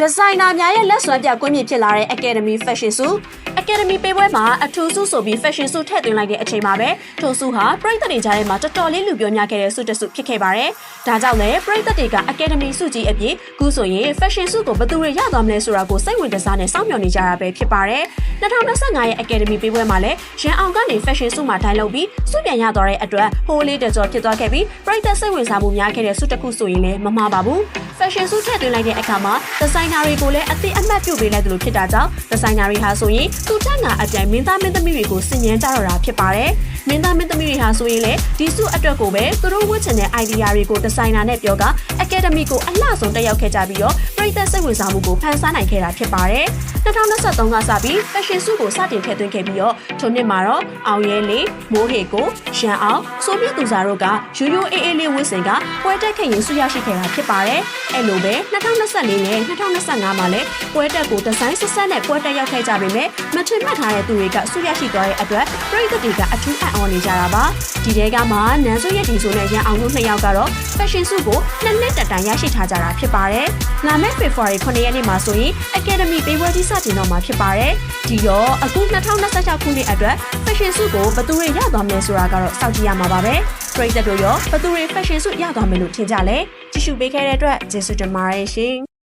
Designer များရဲ့လက်စွမ်းပြကွင်းမြင့်ဖြစ်လာတဲ့ Academy Fashion Show Academy ပေးပွဲမှာအထူးဆုဆိုပြီး Fashion Show ထည့်သွင်းလိုက်တဲ့အချိန်မှာပဲထိုဆုဟာပရိသတ်တွေကြားထဲမှာတော်တော်လေးလူပြောများခဲ့တဲ့ဆုတစ်ဆုဖြစ်ခဲ့ပါတယ်။ဒါကြောင့်လည်းပရိသတ်တွေက Academy ဆုကြီးအပြင်ခုဆိုရင် Fashion Show ကိုဘယ်သူတွေရသွားမလဲဆိုတာကိုစိတ်ဝင်စားနေစောင့်မျှော်နေကြတာပဲဖြစ်ပါတယ်။2025ရဲ့ Academy ပေးပွဲမှာလည်းရန်အောင်ကနေ Fashion Show မှာထိုင်လုပ်ပြီးဆုပြန်ရသွားတဲ့အတွက်ဟိုးလေးတကြောဖြစ်သွားခဲ့ပြီးပရိသတ်စိတ်ဝင်စားမှုများခဲ့တဲ့ဆုတစ်ခုဆိုရင်လည်းမမှားပါဘူး။ Fashion Show ထည့်သွင်းလိုက်တဲ့အခါမှာ Designer တွေကိုလည်းအသည့်အမှတ်ပြုပေးလိုက်သလိုဖြစ်တာကြောင့် Designer တွေဟာဆိုရင်သူ့ထက်ငါအပြိုင်မင်းသားမင်းသမီးတွေကိုစင်ញမ်းကြတော့တာဖြစ်ပါတယ်။မင်းသားမင်းသမီးတွေဟာဆိုရင်လည်းဒီစုအတွက်ကိုပဲသူတို့ဝတ်ချင်တဲ့ idea တွေကို Designer နဲ့ပြောက Academy ကိုအလှဆုံးတက်ရောက်ခဲ့ကြပြီးတော့ပရိသတ်စိတ်ဝင်စားမှုကိုဖန်ဆားနိုင်ခဲ့တာဖြစ်ပါတယ်။2023ကစပြီး Fashion Show ကိုစတင်ထည့်သွင်းခဲ့ပြီးတော့ထိုနှစ်မှာတော့အောင်ရဲလေးမိုးဟေကိုရန်အောင်စိုးမြင့်သူစားတို့ကရိုးရိုးအေးအေးလေးဝတ်ဆင်ကပွဲတက်ခဲ့ရင်ဆုရရှိခဲ့တာဖြစ်ပါတယ်။အဲ့လိုပဲ2024နဲ့2025မှာလည်းပွဲတက်ကိုဒီဇိုင်းဆက်ဆက်နဲ့ပွဲတက်ရောက်ခဲ့ကြပေမဲ့မထင်မှတ်ထားတဲ့သူတွေကဆုရရှိသွားတဲ့အတွက်ပရိသတ်တွေကအထူးအံ့ဩနေကြတာပါ။ဒီတဲကမှနန်းစွရဲ့ဒီဆိုနဲ့ရန်အောင်တို့နှစ်ယောက်ကတော့ Fashion Show ကိုနှစ်နှစ်တက်တိုင်ရရှိထားကြတာဖြစ်ပါတယ်။လာမယ့် February 9 ရက်နေ့မှာဆိုရင် Academy ပေးပွဲကြီးစတင်တော့မှာဖြစ်ပါတယ်။ဒီတော့အခု2026ခုနှစ်အတွက် Fashion Show ကိုဘယ်သူတွေရသွားမလဲဆိုတာကတော့စောင့်ကြည့်ရမှာပါပဲ။ပရိသတ်တို့ရောဘယ်သူတွေ Fashion Show ရသွားမယ်လို့ထင်ကြလဲ။ကြည့်ရှုပေးခဲ့တဲ့အတွက်ကျေးဇူးတင်ပါတယ်ရှင်။